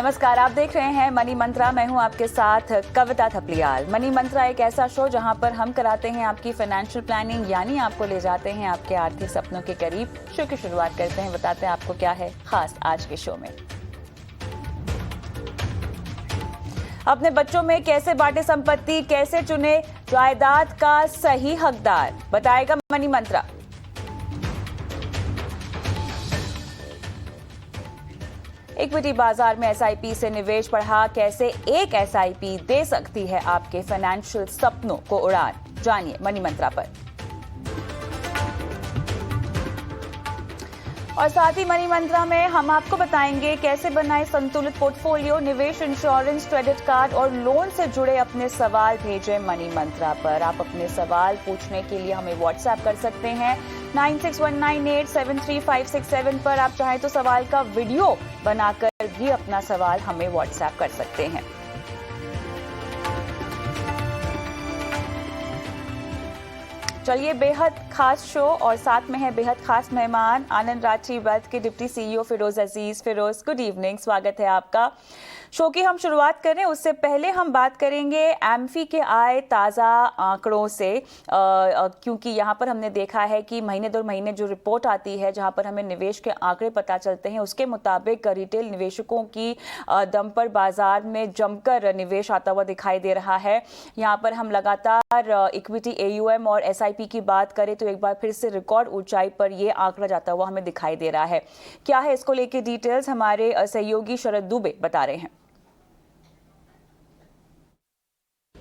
नमस्कार, आप देख रहे हैं मनी मंत्रा। मैं हूं आपके साथ कविता थपलियाल। मनी मंत्रा एक ऐसा शो जहां पर हम कराते हैं आपकी फाइनेंशियल प्लानिंग, यानी आपको ले जाते हैं आपके आर्थिक सपनों के करीब। शो की शुरुआत करते हैं, बताते हैं आपको क्या है खास आज के शो में। अपने बच्चों में कैसे बांटे संपत्ति, कैसे चुने जायदाद का सही हकदार, बताएगा मनी मंत्रा। इक्विटी बाजार में एसआईपी से निवेश बढ़ा, कैसे एक एसआईपी दे सकती है आपके फाइनेंशियल सपनों को उड़ान, जानिए मनी मंत्रा पर। और साथ ही मनी मंत्रा में हम आपको बताएंगे कैसे बनाए संतुलित पोर्टफोलियो, निवेश, इंश्योरेंस, क्रेडिट कार्ड और लोन से जुड़े अपने सवाल भेजें मनी मंत्रा पर। आप अपने सवाल पूछने के लिए हमें व्हाट्सएप कर सकते हैं 9619873567 पर। आप चाहें तो सवाल का वीडियो बनाकर भी अपना सवाल हमें व्हाट्सएप कर सकते हैं। चलिए, बेहद खास शो और साथ में है बेहद खास मेहमान आनंद राठी वेल्थ के डिप्टी सीईओ फिरोज अजीज। फिरोज, गुड इवनिंग, स्वागत है आपका। शो की हम शुरुआत करें उससे पहले हम बात करेंगे एम्फी के आए ताज़ा आंकड़ों से, क्योंकि यहाँ पर हमने देखा है कि महीने दर महीने जो रिपोर्ट आती है जहाँ पर हमें निवेश के आंकड़े पता चलते हैं, उसके मुताबिक रिटेल निवेशकों की दम पर बाजार में जमकर निवेश आता हुआ दिखाई दे रहा है। यहाँ पर हम लगातार इक्विटी AUM और SIP की बात करें तो एक बार फिर से रिकॉर्ड ऊंचाई पर ये आंकड़ा जाता हुआ हमें दिखाई दे रहा है। क्या है इसको लेकर डिटेल्स, हमारे सहयोगी शरद दुबे बता रहे हैं।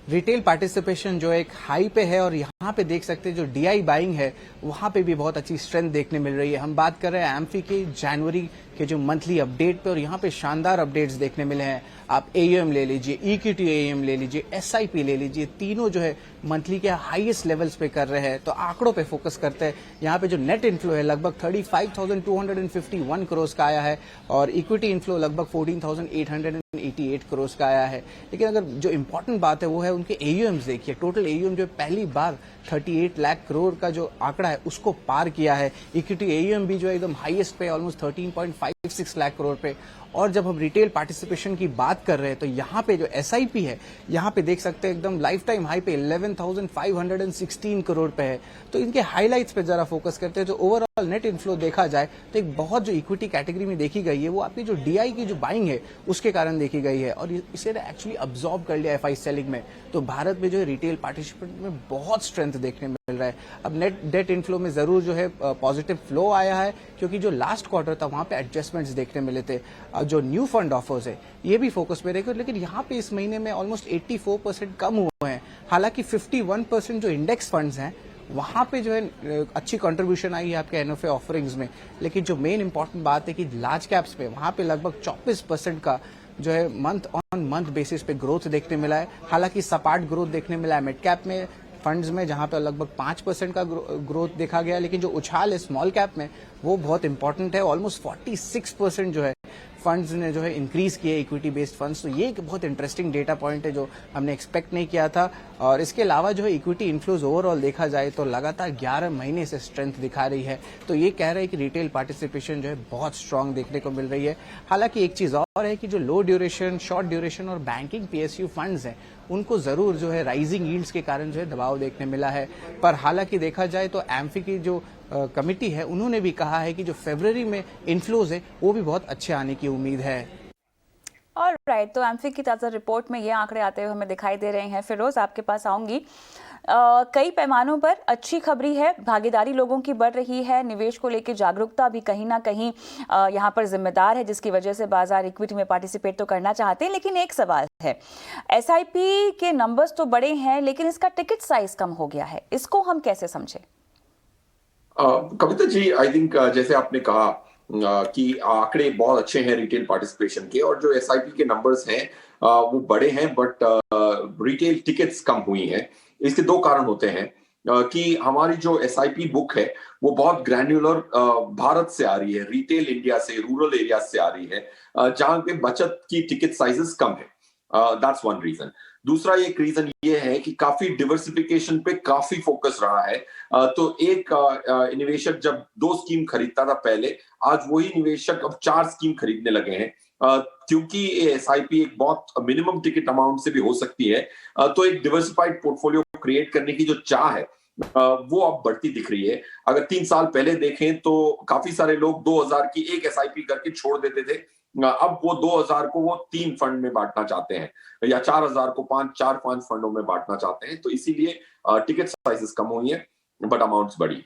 रिटेल पार्टिसिपेशन जो एक हाई पे है और यहाँ पे देख सकते हैं जो DI बाइंग है वहाँ पे भी बहुत अच्छी स्ट्रेंथ देखने मिल रही है। हम बात कर रहे हैं एम्फी के जनवरी के जो मंथली अपडेट पे और यहाँ पे शानदार अपडेट्स देखने मिले हैं। आप AUM ले लीजिए, इक्विटी AUM ले लीजिए, SIP ले लीजिए, तीनों जो है मंथली के हाईएस्ट लेवल्स पे कर रहे हैं। तो आंकड़ों पे फोकस करते हैं। यहाँ पे जो नेट इनफ्लो है लगभग 35,251 करोड़ का आया है और इक्विटी इनफ्लो लगभग 14,888 करोड़ का आया है। लेकिन अगर जो इम्पोर्टेंट बात है वो है उनके AUMs देखिए। टोटल AUM जो पहली बार 38 लाख करोड़ का जो आंकड़ा है उसको पार किया है। इक्विटी AUM भी जो है एकदम हाईएस्ट पे ऑलमोस्ट 13.56 लाख करोड़ पे। और जब हम रिटेल पार्टिसिपेशन की बात कर रहे हैं तो यहाँ पे जो SIP है यहाँ पे देख सकते हैं एकदम लाइफ टाइम हाई पे 11,516 करोड़ पे है। तो इनके हाईलाइट्स पे जरा फोकस करते हैं। जो ओवरऑल नेट इनफ्लो देखा जाए तो एक बहुत जो इक्विटी कैटेगरी में देखी गई है वो आपकी जो DI की जो बाइंग है उसके कारण देखी गई है और इसे एक्चुअली अब्सॉर्ब कर लिया FI सेलिंग में। तो भारत में जो है रिटेल पार्टिसिपेंट में बहुत स्ट्रेंथ देखने मिल रहा है। अब नेट डेट इनफ्लो में जरूर जो है पॉजिटिव फ्लो आया है क्योंकि जो लास्ट क्वार्टर था वहां पे एडजस्टमेंट्स देखने मिले थे। जो न्यू फंड ऑफर्स है ये भी फोकस में रहेगा, लेकिन यहाँ पे इस महीने में ऑलमोस्ट 84% कम हुए हैं। हालांकि 51% जो इंडेक्स फंड्स हैं वहां पे जो है अच्छी कंट्रीब्यूशन आई है आपके NFA ऑफरिंग्स में। लेकिन जो मेन इंपॉर्टेंट बात है कि लार्ज कैप्स पे वहां पे लगभग 24% का जो है मंथ ऑन मंथ बेसिस पे ग्रोथ देखने मिला है। हालांकि सपाट ग्रोथ देखने मिला है मिड कैप में, फंड्स में जहां पे लगभग 5% का ग्रोथ देखा गया। लेकिन जो उछाल है स्मॉल कैप में वो बहुत इंपॉर्टेंट है। ऑलमोस्ट 46% जो है फंड्स ने जो है इंक्रीज किए, इक्विटी बेस्ड फंड्स। तो ये एक बहुत इंटरेस्टिंग डेटा पॉइंट है जो हमने एक्सपेक्ट नहीं किया था। और इसके अलावा जो है इक्विटी इन्फ्लोज ओवरऑल देखा जाए तो लगातार 11 महीने से स्ट्रेंथ दिखा रही है। तो ये कह रहे हैं कि रिटेल पार्टिसिपेशन जो है बहुत स्ट्रांग देखने को मिल रही है। हालांकि एक चीज और है कि जो लो ड्यूरेशन, शॉर्ट ड्यूरेशन और बैंकिंग PSU फंड्स हैं उनको जरूर जो है राइजिंग यील्ड्स के कारण जो है दबाव देखने मिला है। पर हालांकि देखा जाए तो एम्फी की जो कमिटी है उन्होंने भी कहा है कि जो फरवरी में इन्फ्लोज है वो भी बहुत अच्छे आने की उम्मीद है। ऑलराइट, तो एम्फी की ताज़ा रिपोर्ट में ये आंकड़े आते हुए हमें दिखाई दे रहे हैं। फिरोज, आपके पास आऊंगी। कई पैमानों पर अच्छी खबरी है, भागीदारी लोगों की बढ़ रही है, निवेश को लेकर जागरूकता भी कहीं ना कहीं यहाँ पर जिम्मेदार है, जिसकी वजह से बाजार इक्विटी में पार्टिसिपेट तो करना चाहते हैं। लेकिन एक सवाल है, SIP के नंबर्स तो बड़े हैं लेकिन इसका टिकट साइज कम हो गया है, इसको हम कैसे समझें? कविता जी, आई थिंक जैसे आपने कहा कि आंकड़े बहुत अच्छे हैं रिटेल पार्टिसिपेशन के और जो SIP के नंबर्स हैं वो बड़े हैं, बट रिटेल टिकट्स कम हुई हैं। इसके दो कारण होते हैं कि हमारी जो SIP बुक है वो बहुत ग्रैन्युलर भारत से आ रही है, रिटेल इंडिया से, रूरल एरिया से आ रही है, जहां पे बचत की टिकट साइजेस कम है। That's one reason. दूसरा एक रीजन ये है कि काफी डिवर्सिफिकेशन पे काफी फोकस रहा है। तो एक निवेशक जब 2 स्कीम खरीदता था पहले, आज वही निवेशक अब 4 स्कीम खरीदने लगे हैं। क्योंकि एसआईपी एक बहुत मिनिमम टिकट अमाउंट से भी हो सकती है, तो एक डिवर्सिफाइड पोर्टफोलियो क्रिएट करने की जो चाह है वो अब बढ़ती दिख रही है। अगर 3 साल पहले देखें तो काफी सारे लोग 2000 की एक एसआईपी करके छोड़ देते थे। अब वो 2000 को वो 3 फंड में बांटना चाहते हैं, या 4000 को 5 फंडों में बांटना चाहते हैं। तो इसीलिए टिकट साइजेस कम हुई है बट अमाउंट्स बढ़ी।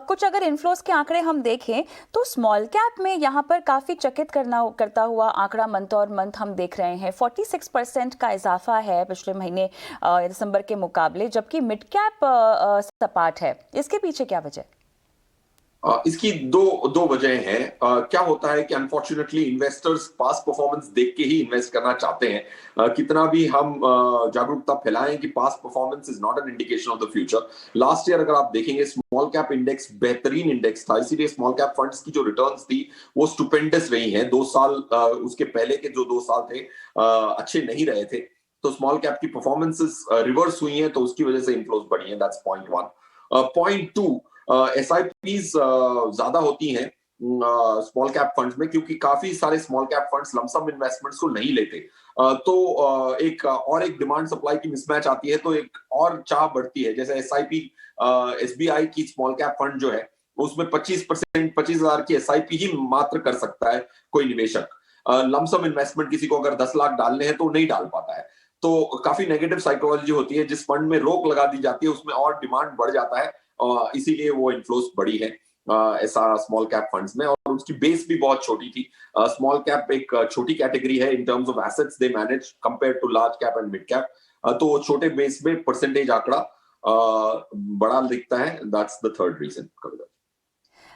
कुछ अगर इन्फ्लोस के आंकड़े हम देखें तो स्मॉल कैप में यहाँ पर काफ़ी चकित करता हुआ आंकड़ा मंथ और मंथ हम देख रहे हैं। 46% का इजाफा है पिछले महीने दिसंबर के मुकाबले, जबकि मिड कैप सपाट है। इसके पीछे क्या वजह? इसकी दो वजह हैं। क्या होता है कि अनफॉर्चुनेटली इन्वेस्टर्स पास्ट परफॉर्मेंस देख के ही इन्वेस्ट करना चाहते हैं। कितना भी हम जागरूकता फैलाएं कि past performance is not an indication of the future. Last year अगर आप देखेंगे स्मॉल कैप इंडेक्स बेहतरीन इंडेक्स था, इसीलिए स्मॉल कैप फंड्स की जो रिटर्न्स थी वो स्टुपेंडस रही हैं। 2 साल उसके पहले के जो 2 साल थे अच्छे नहीं रहे थे, तो स्मॉल कैप की परफॉर्मेंसेस रिवर्स हुई हैं, तो उसकी वजह से इन्फ्लोज बढ़ी हैं। That's point one. Point two, SIPs ज्यादा होती हैं स्मॉल कैप फंड्स में, क्योंकि काफी सारे small cap funds lump sum investments को नहीं लेते। तो एक डिमांड सप्लाई की मिसमैच आती है, तो एक और चाह बढ़ती है। जैसे एसआईपी एसबीआई की स्मॉल कैप फंड जो है उसमें 25% 25,000 की एसआईपी ही मात्र कर सकता है कोई निवेशक। लमसम इन्वेस्टमेंट किसी को अगर 10 लाख डालने हैं तो नहीं डाल पाता है। तो काफी नेगेटिव साइकोलॉजी होती है। जिस फंड में रोक लगा दी जाती है उसमें और डिमांड बढ़ जाता है, इसीलिए वो इन्फ्लोस बढ़ी है ऐसा स्मॉल कैप फंड्स में। और उसकी बेस भी बहुत छोटी थी। स्मॉल कैप एक छोटी कैटेगरी है in terms of assets they manage compare to large cap and mid cap. तो छोटे बेस में परसेंटेज आंकड़ा बड़ा दिखता है। That's the third reason.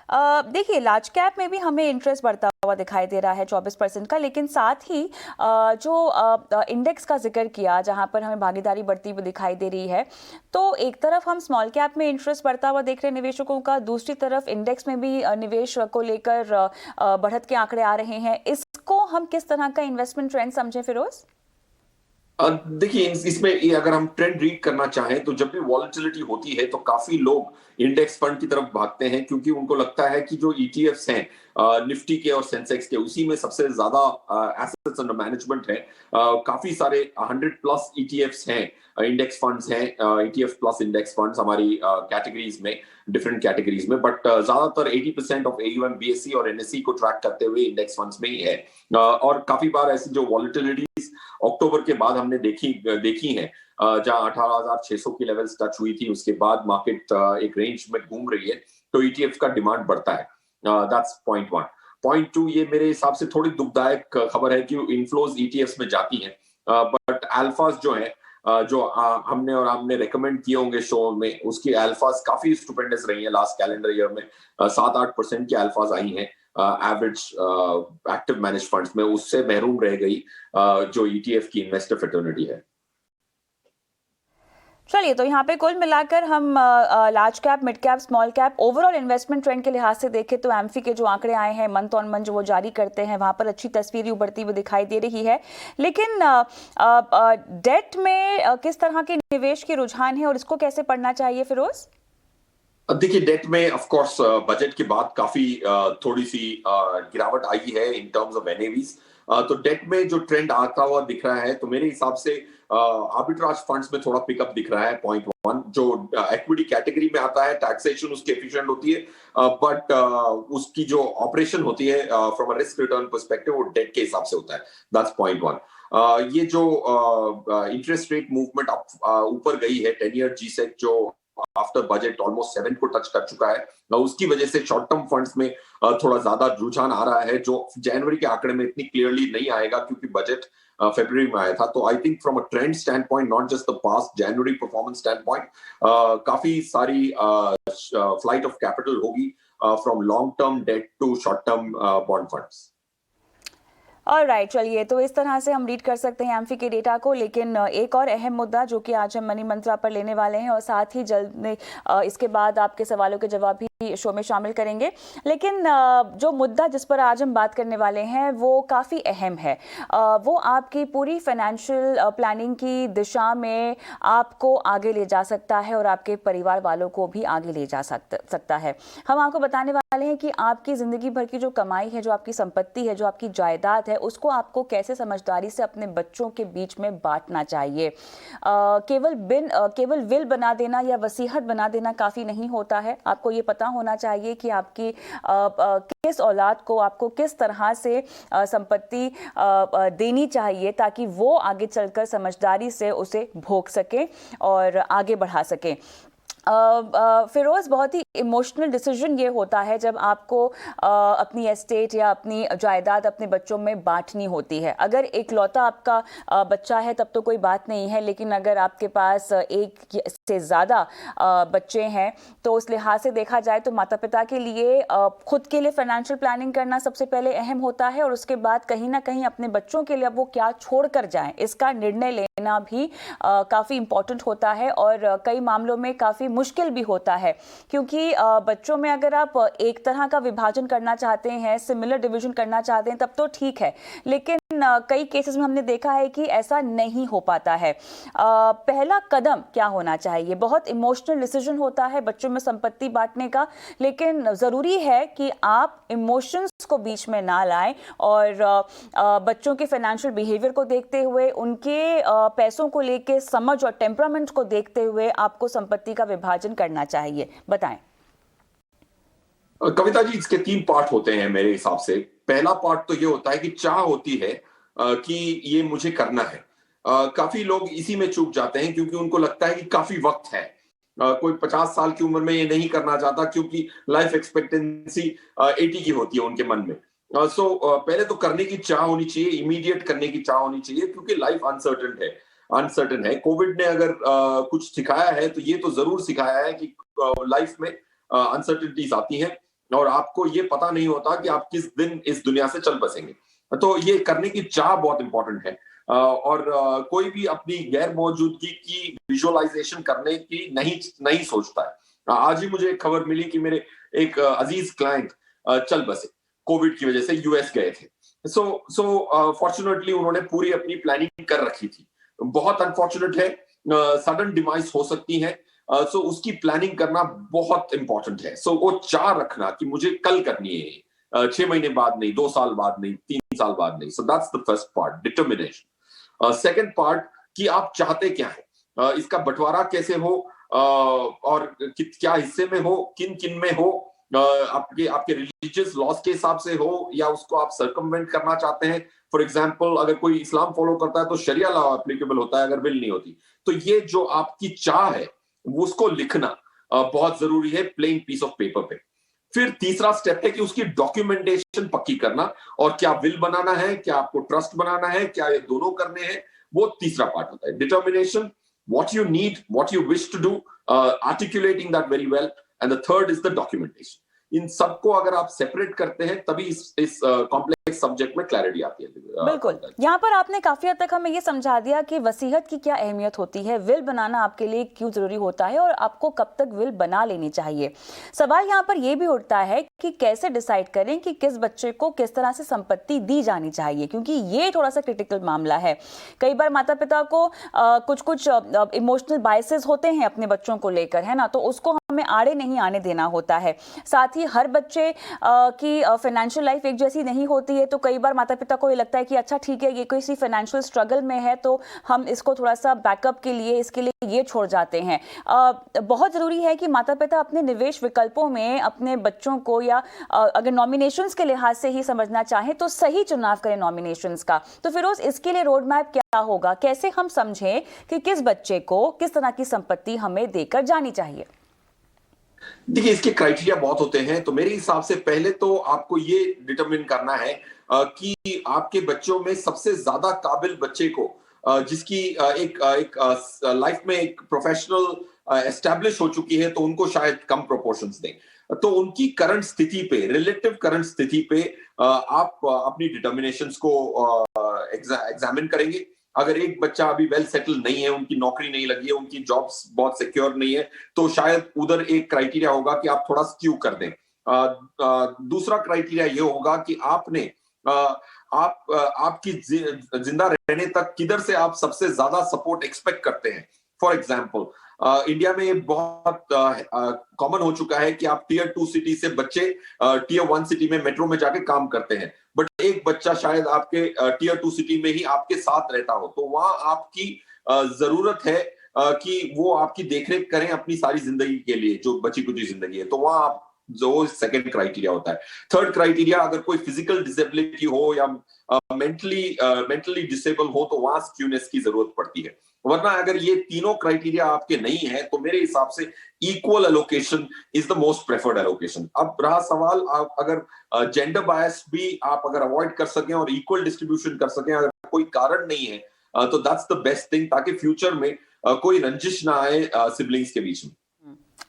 देखिए, लार्ज कैप में भी हमें इंटरेस्ट बढ़ता हुआ दिखाई दे रहा है 24% का, लेकिन साथ ही जो इंडेक्स का जिक्र किया जहां पर हमें भागीदारी बढ़ती हुई दिखाई दे रही है, तो एक तरफ हम स्मॉल कैप में इंटरेस्ट बढ़ता हुआ देख रहे हैं निवेशकों का, दूसरी तरफ इंडेक्स में भी निवेश को लेकर बढ़त के आंकड़े आ रहे हैं। इसको हम किस तरह का इन्वेस्टमेंट ट्रेंड समझें फिरोज? देखिए, इसमें ये अगर हम ट्रेंड रीड करना चाहें तो जब भी वॉलेटिलिटी होती है तो काफी लोग इंडेक्स फंड की तरफ भागते हैं, क्योंकि उनको लगता है कि जो ईटीएफ्स हैं निफ्टी के और सेंसेक्स के, उसी में सबसे ज्यादा एसेट्स अंडर मैनेजमेंट है। काफी सारे 100+ ईटीएफ्स हैं, इंडेक्स फंड्स हैं, ईटीएफ प्लस इंडेक्स फंड्स हमारी कैटेगरीज में, डिफरेंट कैटेगरीज में। बट ज्यादातर 80% ऑफ एयूएम बीएसई और एनएसई को ट्रैक करते हुए इंडेक्स फंड्स में ही है। और काफी बार ऐसी जो वॉलेटिलिटीज अक्टूबर के बाद हमने देखी है, जहां 18,600 की लेवल्स टच हुई थी, उसके बाद मार्केट एक रेंज में घूम रही है, तो ईटीएफ का डिमांड बढ़ता है। That's point one. Point two, ये मेरे हिसाब से थोड़ी दुखदायक खबर है कि इनफ्लोज ईटीएफ्स में जाती हैं, बट अल्फास जो है जो हमने और आपने रेकमेंड किए होंगे शो में, उसकी अल्फास काफी स्टुपेंडस रही है। लास्ट कैलेंडर ईयर में 7-8% की अल्फास आई हैं एवरेज एक्टिव मैनेज फंड्स में। उससे महरूम रह गई जो ईटीएफ की इन्वेस्टर फ्रेटर्निटी है। चलिए, तो यहाँ पे कुल मिलाकर हम large cap, mid cap, small cap overall investment trend के लिहाज से देखें तो एम्फी के जो आंकड़े आए हैं मंथ ऑन मंथ जो वो जारी करते हैं, वहाँ पर अच्छी तस्वीर उभरती हुई दिखाई दे रही है। लेकिन डेट में किस तरह के निवेश के रुझान है और इसको कैसे पढ़ना चाहिए फिरोज? देखिए, डेट में ऑफ कोर्स बजट के बाद काफी थोड़ी सी गिरावट आई है इन टर्म्स ऑफ एनएवीज। तो डेट में जो ट्रेंड आता हुआ दिख रहा है, तो मेरे हिसाब से आर्बिट्राज फंड्स में थोड़ा पिकअप दिख रहा है। पॉइंट वन, जो इक्विटी कैटेगरी में आता है, टैक्सेशन उसकी एफिशिएंट होती है, बट उसकी जो ऑपरेशन होती है from a risk return perspective, वो डेट के हिसाब से होता है। That's point one. ये जो इंटरेस्ट रेट मूवमेंट ऊपर गई है, 10 ईयर जीसेक जो आफ्टर बजट ऑलमोस्ट 7 को टच कर चुका है, उसकी वजह से शॉर्ट टर्म फंड्स में थोड़ा ज्यादा रुझान आ रहा है, जो जनवरी के आंकड़े में इतनी क्लियरली नहीं आएगा क्योंकि बजट फरवरी में आया था। तो I think from a trend stand point, not just the past January performance stand point, काफी सारी फ्लाइट ऑफ कैपिटल होगी from long term debt to short term bond funds. Alright, चलिए, तो इस तरह से हम रीड कर सकते हैं एम्फी के डेटा को। लेकिन एक और अहम मुद्दा जो कि आज हम मनी मंत्रा पर लेने वाले हैं, और साथ ही जल्द इसके बाद आपके सवालों के जवाब भी शो में शामिल करेंगे। लेकिन जो मुद्दा जिस पर आज हम बात करने वाले हैं वो काफ़ी अहम है। वो आपकी पूरी फाइनेंशियल प्लानिंग की दिशा में आपको आगे ले जा सकता है और आपके परिवार वालों को भी आगे ले जा सकता है। हम आपको बताने वाले हैं कि आपकी ज़िंदगी भर की जो कमाई है, जो आपकी संपत्ति है, जो आपकी जायदाद है, उसको आपको कैसे समझदारी से अपने बच्चों के बीच में बांटना चाहिए। केवल विल बना देना या वसीयत बना देना काफ़ी नहीं होता है। आपको ये पता होना चाहिए कि आपकी किस औलाद को आपको किस तरह से संपत्ति देनी चाहिए ताकि वो आगे चलकर समझदारी से उसे भोग सके और आगे बढ़ा सके। फिरोज़, बहुत ही इमोशनल डिसीजन ये होता है जब आपको अपनी एस्टेट या अपनी जायदाद अपने बच्चों में बांटनी होती है। अगर एकलौता आपका बच्चा है तब तो कोई बात नहीं है, लेकिन अगर आपके पास एक से ज़्यादा बच्चे हैं तो उस लिहाज से देखा जाए तो माता पिता के लिए खुद के लिए फाइनेंशियल प्लानिंग करना सबसे पहले अहम होता है और उसके बाद कहीं ना कहीं अपने बच्चों के लिए अब वो क्या छोड़ कर जाएं इसका निर्णय लेना भी काफ़ी इम्पोर्टेंट होता है और कई मामलों में काफ़ी मुश्किल भी होता है, क्योंकि बच्चों में अगर आप एक तरह का विभाजन करना चाहते हैं, सिमिलर डिवीजन करना चाहते हैं तब तो ठीक है, लेकिन कई केसेस में हमने देखा है कि ऐसा नहीं हो पाता है। पहला कदम क्या होना चाहिए? बहुत इमोशनल डिसीजन होता है बच्चों में संपत्ति बांटने का, लेकिन ज़रूरी है कि आप इमोशंस को बीच में ना लाएं और बच्चों के फाइनेंशियल बिहेवियर को देखते हुए, उनके पैसों को लेके समझ और टेम्परामेंट को देखते हुए आपको संपत्ति का विभाजन करना चाहिए। बताएं। कविता जी, इसके 3 पार्ट होते हैं मेरे हिसाब से। पहला पार्ट तो ये होता है कि चाह होती है कि ये मुझे करना है। काफी लोग इसी में चूक जाते हैं क्योंकि उनको लगता है कि काफी वक्त है। कोई 50 साल की उम्र में ये नहीं करना चाहता क्योंकि लाइफ एक्सपेक्टेंसी 80 की होती है उनके मन में। पहले तो करने की चाह होनी चाहिए, इमीडिएट करने की चाह होनी चाहिए, क्योंकि लाइफ अनसर्टन है। कोविड ने अगर कुछ सिखाया है तो ये तो जरूर सिखाया है कि लाइफ में अनसर्टनिटीज आती हैं और आपको ये पता नहीं होता कि आप किस दिन इस दुनिया से चल बसेंगे। तो ये करने की चाह बहुत इंपॉर्टेंट है और कोई भी अपनी गैर मौजूदगी की विजुअलाइजेशन करने की नहीं सोचता है। आज ही मुझे एक खबर मिली कि मेरे एक अजीज क्लाइंट चल बसे, कोविड की वजह से यूएस गए थे। फॉर्चुनेटली उन्होंने पूरी अपनी प्लानिंग कर रखी थी। बहुत अनफॉर्चुनेट है, सडन डिमाइस हो सकती है, उसकी प्लानिंग करना बहुत इंपॉर्टेंट है। वो चाह रखना कि मुझे कल करनी है, 6 महीने बाद नहीं, 2 साल बाद नहीं, 3 साल बाद नहीं। That's the first part, determination. Second part कि आप चाहते क्या है, इसका बंटवारा कैसे हो और क्या हिस्से में हो, किन किन में हो, आपके रिलीजियस लॉस के हिसाब से हो या उसको आप सर्कमवेंट करना चाहते हैं। फॉर एग्जाम्पल, अगर कोई इस्लाम फॉलो करता है तो शरिया लॉ एप्लीकेबल होता है अगर विल नहीं होती। तो ये जो आपकी चाह है उसको लिखना बहुत जरूरी है प्लेन पीस ऑफ पेपर पे। फिर तीसरा स्टेप है कि उसकी डॉक्यूमेंटेशन पक्की करना, और क्या विल बनाना है, क्या आपको ट्रस्ट बनाना है, क्या ये दोनों करने हैं, वो तीसरा पार्ट होता है। Determination, what you need, what you wish to do, articulating that very well, and the third is the documentation. इन सबको अगर आप सेपरेट करते हैं तभी इस कॉम्प्लेक्स सब्जेक्ट में क्लैरिटी आती है। बिल्कुल, यहाँ पर आपने काफी हद तक हमें ये समझा दिया कि वसीयत की क्या अहमियत होती है, विल बनाना आपके लिए क्यों जरूरी होता है और आपको कब तक विल बना लेनी चाहिए। सवाल यहाँ पर यह भी उठता है कि कैसे डिसाइड करें कि किस बच्चे को किस तरह से संपत्ति दी जानी चाहिए, क्योंकि ये थोड़ा सा क्रिटिकल मामला है। कई बार माता पिता को कुछ इमोशनल बायसेस होते हैं अपने बच्चों को लेकर, है ना, तो उसको हमें आड़े नहीं आने देना होता है। साथ ही हर बच्चे की फाइनेंशियल लाइफ एक जैसी नहीं होती है, तो कई बार माता पिता को ये लगता है कि अच्छा ठीक है, ये किसी फाइनेंशियल स्ट्रगल में है तो हम इसको थोड़ा सा बैकअप के लिए इसके लिए ये छोड़ जाते हैं। बहुत ज़रूरी है कि माता पिता अपने निवेश विकल्पों में अपने बच्चों को, या अगर नॉमिनेशंस के लिहाज से ही समझना चाहें तो सही चुनाव करें नॉमिनेशंस का। तो फिरोज, इसके लिए रोड मैप क्या होगा? कैसे हम समझें कि किस बच्चे को किस तरह की संपत्ति हमें देकर जानी चाहिए? देखिए, इसके क्राइटेरिया बहुत होते हैं। तो मेरे हिसाब से पहले तो आपको ये डिटरमिन करना है कि आपके बच्चों में सबसे ज्यादा काबिल बच्चे को, जिसकी एक लाइफ में एक प्रोफेशनल एस्टैब्लिश हो चुकी है, तो उनको शायद कम प्रोपोर्शंस दें। तो उनकी करंट स्थिति पे, रिलेटिव करंट स्थिति पे आप अपनी डिटर्मिनेशंस को एग्जामिन करेंगे। अगर एक बच्चा अभी वेल सेटल नहीं है, उनकी नौकरी नहीं लगी है, उनकी जॉब्स बहुत सिक्योर नहीं है, तो शायद उधर एक क्राइटेरिया होगा कि आप थोड़ा स्क्यू कर दें। दूसरा क्राइटेरिया ये होगा कि आपने आपकी जिंदा रहने तक किधर से आप सबसे ज्यादा सपोर्ट एक्सपेक्ट करते हैं। फॉर एग्जाम्पल, इंडिया में ये बहुत कॉमन हो चुका है कि आप टीयर 2 सिटी से बच्चे टीयर 1 सिटी में मेट्रो में जाके काम करते हैं, बट एक बच्चा शायद आपके टीयर 2 सिटी में ही आपके साथ रहता हो, तो वहां आपकी जरूरत है कि वो आपकी देखरेख करें अपनी सारी जिंदगी के लिए, जो बची कुची जिंदगी है, तो वहां आप जो सेकंड क्राइटेरिया होता है। थर्ड क्राइटेरिया, अगर कोई फिजिकल डिसेबिलिटी हो या मेंटली डिसेबल हो, तो वहां स्क्यूनेस की जरूरत पड़ती है। वरना अगर ये तीनों क्राइटेरिया आपके नहीं है, तो मेरे हिसाब से equal allocation is the most preferred allocation. अब रहा सवाल, आप अगर जेंडर बायस भी आप अगर अवॉइड कर सकें और इक्वल डिस्ट्रीब्यूशन कर सकें, अगर कोई कारण नहीं है, तो दैट्स द बेस्ट थिंग, ताकि फ्यूचर में कोई रंजिश ना आए सिबलिंग्स के बीच में।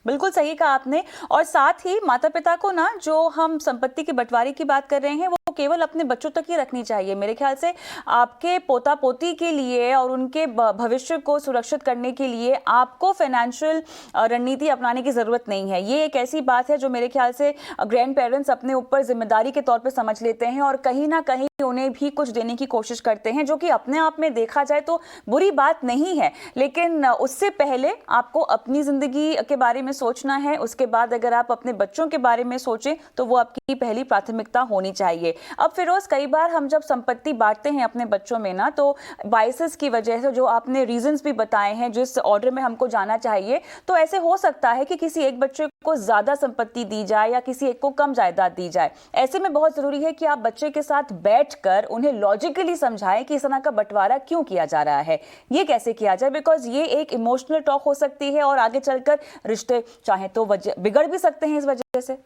बिल्कुल सही कहा आपने। और साथ ही माता पिता को ना, जो हम संपत्ति के बंटवारे की बात कर रहे हैं, वो केवल अपने बच्चों तक ही रखनी चाहिए। मेरे ख्याल से आपके पोता पोती के लिए और उनके भविष्य को सुरक्षित करने के लिए आपको फाइनेंशियल रणनीति अपनाने की जरूरत नहीं है। ये एक ऐसी बात है जो मेरे ख्याल से ग्रैंड पेरेंट्स अपने ऊपर जिम्मेदारी के तौर पर समझ लेते हैं और कहीं ना कहीं उन्हें भी कुछ देने की कोशिश करते हैं, जो कि अपने आप में देखा जाए तो बुरी बात नहीं है। लेकिन उससे पहले आपको अपनी जिंदगी के बारे में सोचना है, उसके बाद अगर आप अपने बच्चों के बारे में सोचें तो वो आपकी पहली प्राथमिकता होनी चाहिए। अब फिरोज, कई बार हम जब संपत्ति बांटते हैं अपने बच्चों में ना, तो बायसेस की वजह से, जो आपने रीजंस भी बताए हैं जिस ऑर्डर में हमको जाना चाहिए, तो ऐसे हो सकता है कि किसी एक बच्चे को ज्यादा संपत्ति दी जाए या किसी एक को कम जायदाद दी जाए। ऐसे में बहुत जरूरी है कि आप बच्चे के साथ बैठकर उन्हें लॉजिकली समझाएं कि इस तरह का बंटवारा क्यों किया जा रहा है, ये कैसे किया जाए, बिकॉज ये एक इमोशनल टॉक हो सकती है और आगे चलकर रिश्ते चाहे तो बिगड़ भी सकते हैं इस वजह से।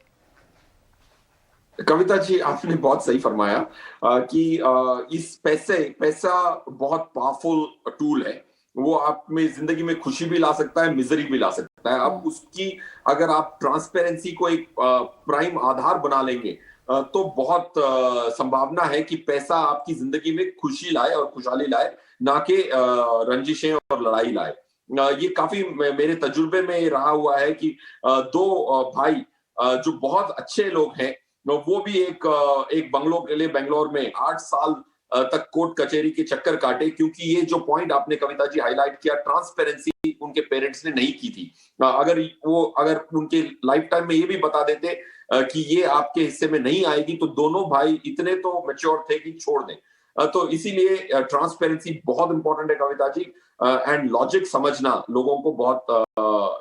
कविता जी, आपने बहुत सही फरमाया कि इस पैसा बहुत पावरफुल टूल है। वो आप में जिंदगी में खुशी भी ला सकता है, मिजरी भी ला सकता है। अब उसकी अगर आप ट्रांसपेरेंसी को एक प्राइम आधार बना लेंगे, तो बहुत संभावना है कि पैसा आपकी जिंदगी में खुशी लाए और खुशहाली लाए, ना कि रंजिशें और लड़ाई लाए। ये काफी मेरे तजुर्बे में रहा हुआ है कि दो भाई जो बहुत अच्छे लोग हैं, वो भी एक बंगलो के लिए बेंगलोर में 8 साल तक कोर्ट कचहरी के चक्कर काटे, क्योंकि ये जो पॉइंट आपने कविता जी हाईलाइट किया, ट्रांसपेरेंसी उनके पेरेंट्स ने नहीं की थी। अगर उनके लाइफ टाइम में ये भी बता देते कि ये आपके हिस्से में नहीं आएगी, तो दोनों भाई इतने तो मैच्योर थे कि छोड़ दें। तो इसीलिए ट्रांसपेरेंसी बहुत इंपॉर्टेंट है कविता जी, एंड लॉजिक समझना लोगों को बहुत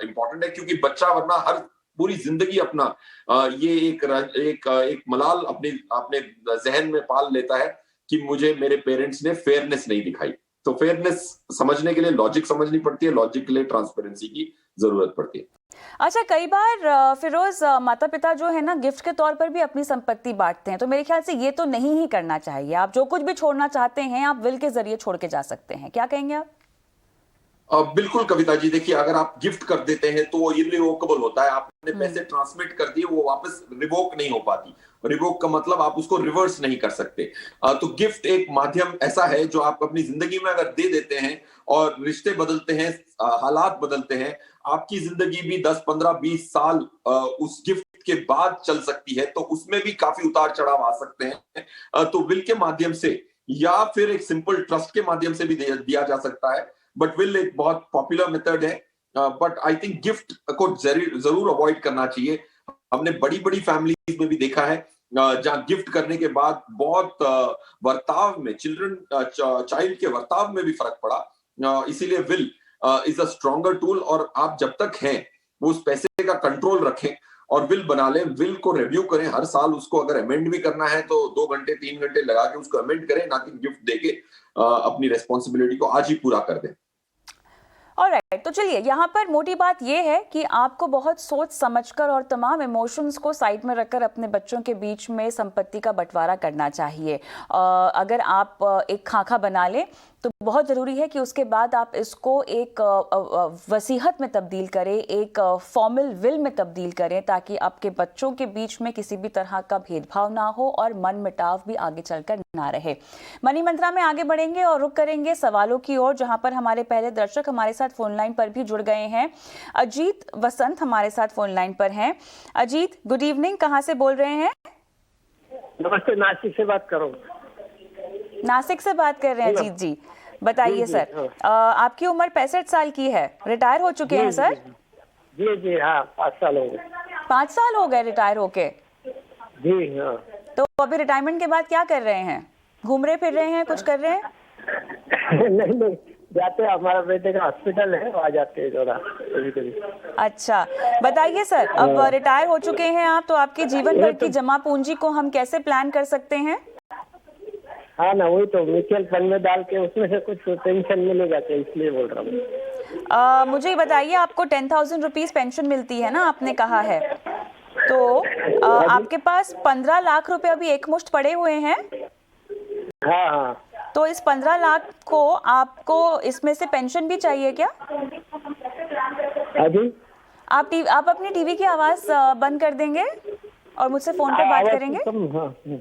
इंपॉर्टेंट है, क्योंकि बच्चा वरना हर पूरी जिंदगी अपना ये एक मलाल अपने जहन में पाल लेता है कि मुझे मेरे पेरेंट्स ने फेयरनेस नहीं दिखाई। तो फेयरनेस समझने के लिए लॉजिक समझनी पड़ती है, लॉजिक के लिए ट्रांसपेरेंसी की जरूरत पड़ती है। अच्छा, कई बार फिरोज, माता पिता जो है ना, गिफ्ट के तौर पर भी अपनी संपत्ति बांटते हैं, तो मेरे ख्याल से ये तो नहीं ही करना चाहिए। आप जो कुछ भी छोड़ना चाहते हैं आप विल के जरिए छोड़ के जा सकते हैं। क्या कहेंगे आप? बिल्कुल कविता जी, देखिए, अगर आप गिफ्ट कर देते हैं तो वो इररिवोकेबल होता है। आपने पैसे ट्रांसमिट कर दिए, वो वापस रिवोक नहीं हो पाती। रिवोक का मतलब आप उसको रिवर्स नहीं कर सकते। तो गिफ्ट एक माध्यम ऐसा है जो आप अपनी जिंदगी में अगर दे देते हैं और रिश्ते बदलते हैं, हालात बदलते हैं, आपकी जिंदगी भी 10, 15, 20 साल उस गिफ्ट के बाद चल सकती है, तो उसमें भी काफी उतार चढ़ाव आ सकते हैं। तो विल के माध्यम से या फिर एक सिंपल ट्रस्ट के माध्यम से भी दिया जा सकता है, बट विल एक बहुत पॉपुलर मेथड है। बट आई थिंक गिफ्ट को जरूर अवॉइड करना चाहिए। हमने बड़ी बड़ी फैमिलीज में भी देखा है जहां गिफ्ट करने के बाद बहुत वर्ताव में, चाइल्ड के वर्ताव में भी फर्क पड़ा। इसीलिए will is a stronger tool, और आप जब तक हैं वो उस पैसे का कंट्रोल रखें और विल बना लें। विल को रिव्यू करें हर साल, उसको अगर अमेंड भी करना है तो 2 घंटे 3 घंटे लगा के उसको अमेंड करें, ना कि गिफ्ट देके अपनी रेस्पॉन्सिबिलिटी को आज ही पूरा कर दें। ऑलराइट, तो चलिए, यहाँ पर मोटी बात यह है कि आपको बहुत सोच समझकर और तमाम इमोशंस को साइड में रखकर अपने बच्चों के बीच में संपत्ति का बंटवारा करना चाहिए। अगर आप एक खाका बना लें तो बहुत ज़रूरी है कि उसके बाद आप इसको एक वसीहत में तब्दील करें, एक फॉर्मल विल में तब्दील करें, ताकि आपके बच्चों के बीच में किसी भी तरह का भेदभाव ना हो और मन मिटाव भी आगे चलकर ना रहे। मनी मंत्रा में आगे बढ़ेंगे और रुक करेंगे सवालों की ओर, जहां पर हमारे पहले दर्शक हमारे साथ फोन लाइन पर भी जुड़ गए हैं। अजीत वसंत हमारे साथ फोन लाइन पर हैं। अजीत, गुड इवनिंग, कहाँ से बोल रहे हैं? नमस्ते, नासिक से बात करो। नासिक से बात कर रहे हैं अजीत जी, बताइए सर। आपकी उम्र 65 साल की है, रिटायर हो चुके हैं सर? जी जी हाँ, 5 साल हो गए। 5 साल हो गए रिटायर होके? जी हाँ। तो अभी रिटायरमेंट के बाद क्या कर रहे हैं? घूम रहे फिर रहे हैं, कुछ कर रहे हैं? नहीं नहीं, जाते हैं, हमारा बेटे का हॉस्पिटल है, वहाँ जाते हैं थोड़ा कभी कभी। अच्छा, बताइए सर, अब रिटायर हो चुके हैं आप, तो आपके जीवन भर की जमा पूंजी को हम कैसे प्लान कर सकते हैं? हाँ ना, वही तो म्यूचुअल फंड में डाल के उसमें से कुछ पेंशन मिलेगा, तो इसलिए बोल रहा हूँ। मुझे ये बताइए, आपको 10,000 रुपीज पेंशन मिलती है ना, आपने कहा है, तो आपके पास 15 लाख रुपए अभी एक मुश्त पड़े हुए हैं। हाँ हाँ। तो इस 15 लाख को आपको इसमें से पेंशन भी चाहिए क्या? अभी आप अपनी टीवी की आवाज बंद कर देंगे और मुझसे फोन पर बात करेंगे?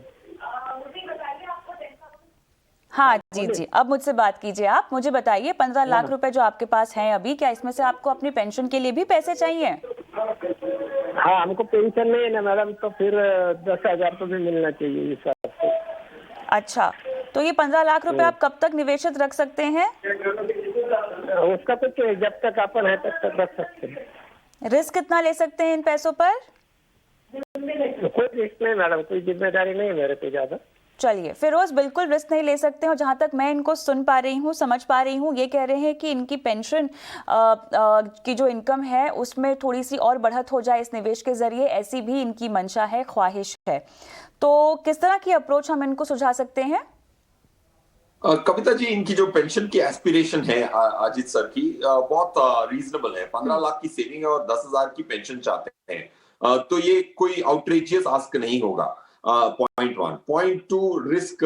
हाँ जी जी, अब मुझसे बात कीजिए। आप मुझे बताइए, 15 लाख रुपए जो आपके पास हैं अभी, क्या इसमें से आपको अपनी पेंशन के लिए भी पैसे चाहिए? हाँ, हमको पेंशन नहीं है ना मैडम, तो फिर 10,000 तो भी मिलना चाहिए इस हिसाब से। अच्छा, तो ये 15 लाख रुपए आप कब तक निवेशित रख सकते हैं? उसका तो जब तक अपन है तब तक रख सकते हैं। रिस्क कितना ले सकते हैं इन पैसों पर? कोई रिस्क नहीं मैडम, कोई जिम्मेदारी नहीं है मेरे पे ज्यादा। चलिए, फिरोज बिल्कुल रिस्क नहीं ले सकते हैं, और जहां तक मैं इनको सुन पा रही हूँ, समझ पा रही हूँ, ये कह रहे हैं कि इनकी पेंशन की जो इनकम है उसमें थोड़ी सी और बढ़त हो जाए इस निवेश के जरिए, ऐसी भी इनकी मंशा है, ख्वाहिश है। तो किस तरह की अप्रोच हम इनको सुझा सकते हैं? कविता जी, इनकी जो पेंशन की एस्पिरेशन है अजीत सर की, बहुत रीजनेबल है। 15 लाख की सेविंग है और 10,000 की पेंशन चाहते हैं, तो ये कोई आउटरेजियस आस्क नहीं होगा। पॉइंट 1। पॉइंट 2, रिस्क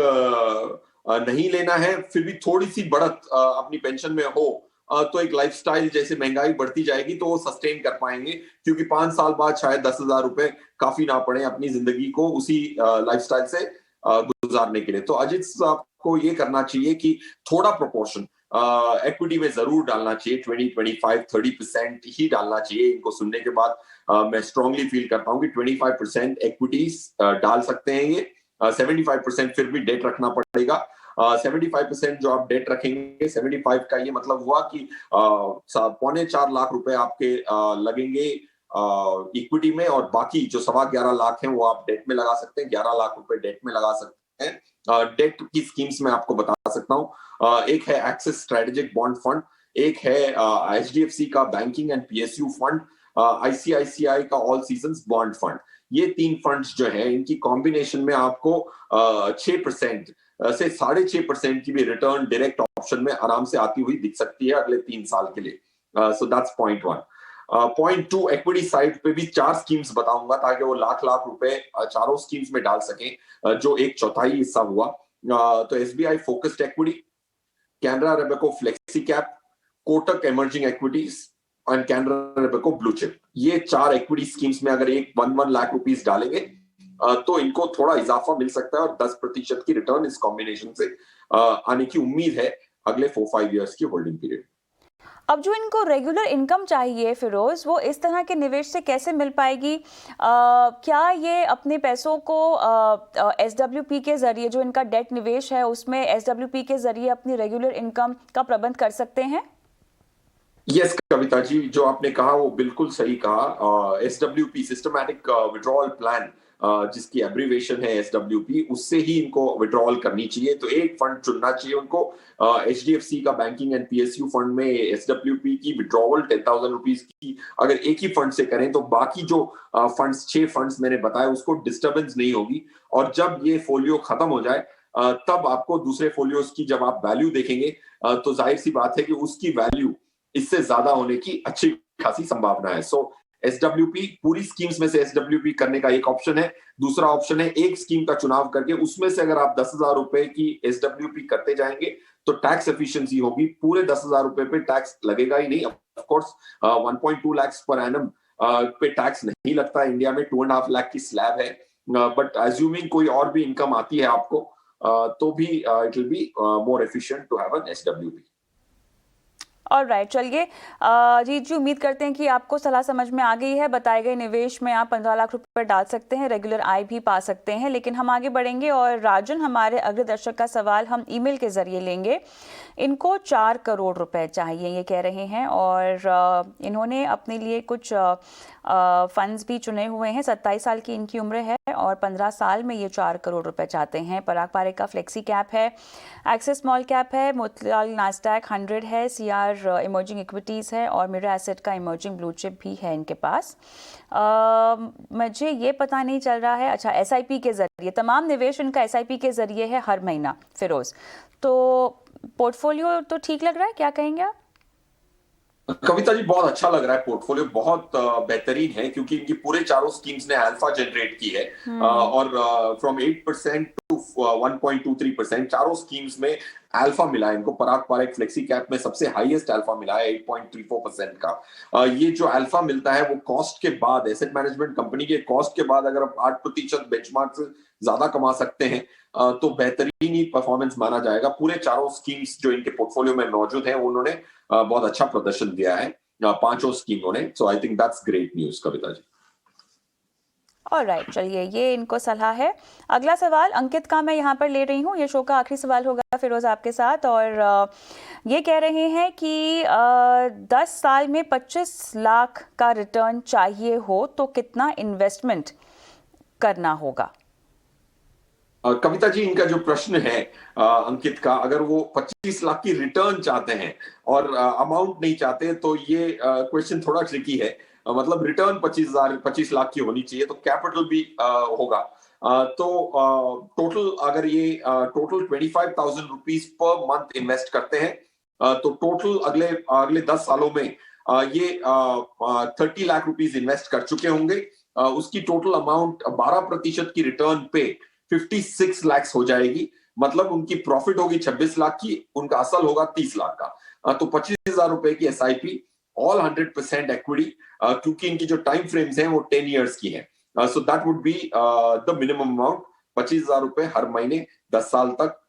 नहीं लेना है, फिर भी थोड़ी सी बढ़त अपनी पेंशन में हो, तो एक लाइफस्टाइल, जैसे महंगाई बढ़ती जाएगी तो वो सस्टेन कर पाएंगे, क्योंकि 5 साल बाद शायद 10,000 रुपए काफी ना पड़े अपनी जिंदगी को उसी लाइफस्टाइल से गुजारने के लिए। तो अजीत साहब को ये करना चाहिए कि थोड़ा प्रोपोर्शन इक्विटी में जरूर डालना चाहिए, 20, 25, 30% ही डालना चाहिए। इनको सुनने के बाद मैं स्ट्रांगली फील करता हूँ कि 25% इक्विटीज डाल सकते हैं ये, 75% फिर भी डेट रखना पड़ेगा। 75% जो आप डेट रखेंगे, 75 का ये मतलब हुआ कि 4.25 लाख रुपए आपके लगेंगे इक्विटी में, और बाकी जो 11.25 लाख हैं वो आप डेट में लगा सकते हैं, 11 लाख रुपए डेट में लगा सकते हैं। डेट की स्कीम्स में आपको बता सकता हूँ, एक है एक्सिस स्ट्रेटेजिक बॉन्ड फंड, एक है एचडीएफसी का banking and PSU fund, ICICI का ऑल सीजन्स बॉन्ड फंड। ये 3 फंड्स जो है, इनकी कॉम्बिनेशन में आपको 6% से 6.5% की भी रिटर्न डायरेक्ट ऑप्शन में आराम से आती हुई दिख सकती है अगले 3 साल के लिए। So that's point 1। Point 2, equity side पे भी 4 स्कीम्स बताऊंगा ताकि वो लाख रुपए चारों स्कीम्स में डाल सकें, जो 1/4 हिस्सा हुआ। तो SBI focused equity, Canara Robeco flexi cap, Kotak emerging equities and Canara Robeco blue chip. ये 4 इक्विटी स्कीम्स में अगर 1 लाख रुपीस डालेंगे तो इनको थोड़ा इजाफा मिल सकता है, और 10% की रिटर्न इस कॉम्बिनेशन से आने की उम्मीद है अगले 4-5 इयर्स की होल्डिंग पीरियड। अब जो इनको रेगुलर इनकम चाहिए फिरोज, वो इस तरह के निवेश से कैसे मिल पाएगी? क्या ये अपने पैसों को एसडब्ल्यूपी के जरिए, जो इनका डेट निवेश है उसमें एसडब्ल्यूपी के जरिए अपनी रेगुलर इनकम का प्रबंध कर सकते हैं? यस कविता जी, जो आपने कहा वो बिल्कुल सही कहा। एसडब्ल्यूपी, सिस्टमैटिक विड्रॉल प्लान, जिसकी एब्रीवेशन है एसडब्ल्यूपी, उससे ही इनको विड्रॉल करनी चाहिए। तो एक फंड चुनना चाहिए उनको, एचडीएफसी का बैंकिंग एंड पीएसयू फंड में एसडब्ल्यूपी की विड्रॉवल 10,000 रुपीज की अगर एक ही फंड से करें तो बाकी जो फंड्स 6 फंड्स मैंने बताया उसको डिस्टर्बेंस नहीं होगी। और जब ये फोलियो खत्म हो जाए तब आपको दूसरे फोलियोज की जब आप वैल्यू देखेंगे तो जाहिर सी बात है कि उसकी वैल्यू इससे ज्यादा होने की अच्छी खासी संभावना है। सो SWP पूरी स्कीम्स में से SWP करने का एक ऑप्शन है। दूसरा ऑप्शन है एक स्कीम का चुनाव करके उसमें से अगर आप 10,000 रुपए की SWP करते जाएंगे तो टैक्स एफिशिएंसी होगी, पूरे 10,000 रुपए पे टैक्स लगेगा ही नहीं। Of course 1.2 lakh per annum पे टैक्स नहीं लगता है इंडिया में, 2.5 लाख की स्लैब है, बट अज्यूमिंग कोई और भी इनकम आती है आपको तो भी it will be more efficient to have an SWP। Alright, चलिए जीत जी, उम्मीद करते हैं कि आपको सलाह समझ में आ गई है। बताए गए निवेश में आप 15 लाख रुपए डाल सकते हैं, रेगुलर आय भी पा सकते हैं। लेकिन हम आगे बढ़ेंगे और राजन, हमारे अग्र दर्शक का सवाल हम ईमेल के जरिए लेंगे। इनको 4 करोड़ रुपए चाहिए, ये कह रहे हैं, और इन्होंने अपने लिए कुछ फंड्स भी चुने हुए हैं। 27 साल की इनकी उम्र है और 15 साल में ये 4 करोड़ रुपए चाहते हैं। पराग पारेख का फ्लेक्सी कैप है, एक्सिस स्मॉल कैप है, मोतीलाल नास्डैक 100 है, CR इमर्जिंग इक्विटीज है और मिरा एसेट का इमर्जिंग ब्लू चिप भी है इनके पास। मुझे ये पता नहीं चल रहा है, अच्छा SIP के जरिए, तमाम निवेश इनका SIP के जरिए है हर महीना। फिरोज, तो पोर्टफोलियो तो ठीक लग रहा है, क्या कहेंगे आप? कविता जी, बहुत अच्छा लग रहा है, पोर्टफोलियो बहुत बेहतरीन है क्योंकि इनकी पूरे चारों स्कीम्स ने अल्फा जनरेट की है और फ्रॉम 8% टू 1.23% चारों स्कीम्स में अल्फा मिला है इनको। पराग पारेख फ्लेक्सी कैप में सबसे हाईएस्ट अल्फा मिला है 8.34% का। ये जो अल्फा मिलता है वो कॉस्ट के बाद, एसेट मैनेजमेंट कंपनी के कॉस्ट के बाद अगर आप 8% बेंचमार्क से ज्यादा कमा सकते हैं तो बेहतरीन ही परफॉर्मेंस माना जाएगा। पूरे चारों स्कीम्स जो इनके पोर्टफोलियो में मौजूद है उन्होंने बहुत अच्छा प्रदर्शन दिया है, पांचों स्कीमों ने। So I think that's great news Kavita ji. Alright, चलिए ये इनको सलाह है। अगला सवाल अंकित का मैं यहाँ पर ले रही हूँ, ये शो का आखिरी सवाल होगा फिरोज आपके साथ, और ये कह रहे हैं कि 10 साल में 25 लाख का रिटर्न चाहिए हो तो कितना इन्वेस्टमेंट करना होगा? कविता जी, इनका जो प्रश्न है अंकित का, अगर वो 25 लाख की रिटर्न चाहते हैं और अमाउंट नहीं चाहते तो ये क्वेश्चन थोड़ा ट्रिकी है। मतलब रिटर्न 25 लाख की होनी चाहिए तो कैपिटल भी होगा। तो टोटल अगर ये total 25,000 rupees per month invest करते हैं तो टोटल अगले 10 सालों में ये 30 लाख रुपीज इन्वेस्ट कर चुके होंगे। उसकी टोटल अमाउंट 12% की रिटर्न पे 56 लाख हो जाएगी। मतलब उनकी प्रॉफिट होगी 26 लाख की, उनका असल होगा 30 लाख का। तो 25,000 रुपए की SIP, ऑल 100% इक्विटी, क्योंकि इनकी जो टाइम फ्रेम्स हैं वो 10 इयर्स की हैं। So that would be the minimum amount, 25,000 रुपए हर महीने 10 साल तक,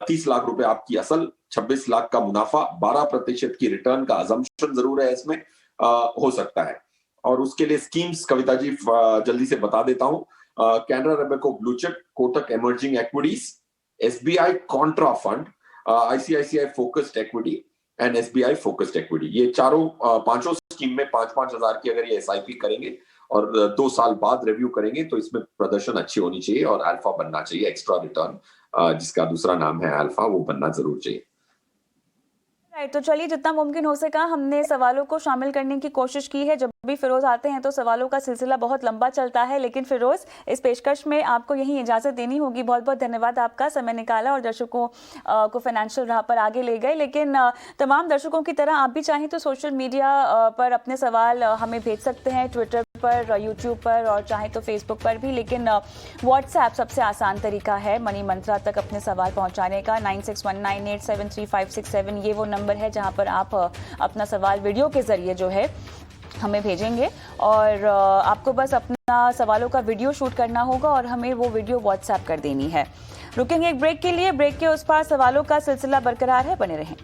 30 लाख रुपए आपकी असल, 26 लाख का मुनाफा, 12% की रिटर्न का अजम्पशन जरूर है इसमें, हो सकता है। और उसके लिए स्कीम्स कविता जी जल्दी से बता देता हूं। Canara Robeco blue chip, Kotak emerging equities, SBI contra fund, ICICI focused equity and SBI focused equity, ये चारों पांचों स्कीम में 5-5 हजार की अगर ये SIP करेंगे और 2 साल बाद रिव्यू करेंगे तो इसमें प्रदर्शन अच्छी होनी चाहिए और अल्फा बनना चाहिए, एक्स्ट्रा रिटर्न जिसका दूसरा नाम है अल्फा, वो बनना जरूर चाहिए। राइट, तो चलिए जितना मुमकिन हो सका हमने सवालों को शामिल करने की कोशिश की है। जब भी फिरोज आते हैं तो सवालों का सिलसिला बहुत लंबा चलता है, लेकिन फिरोज इस पेशकश में आपको यही इजाज़त देनी होगी। बहुत बहुत धन्यवाद आपका, समय निकाला और दर्शकों को फाइनेंशियल राह पर आगे ले गए। लेकिन तमाम दर्शकों की तरह आप भी चाहें तो सोशल मीडिया पर अपने सवाल हमें भेज सकते हैं, ट्विटर पर, यूट्यूब पर और चाहें तो फेसबुक पर भी। लेकिन व्हाट्सएप सबसे आसान तरीका है मनी मंत्रा तक अपने सवाल पहुंचाने का। 9619873567 ये वो नंबर है जहां पर आप अपना सवाल वीडियो के जरिए जो है हमें भेजेंगे और आपको बस अपना सवालों का वीडियो शूट करना होगा और हमें वो वीडियो व्हाट्सएप कर देनी है। रुकेंगे एक ब्रेक के लिए, ब्रेक के उस पार सवालों का सिलसिला बरकरार है, बने रहें।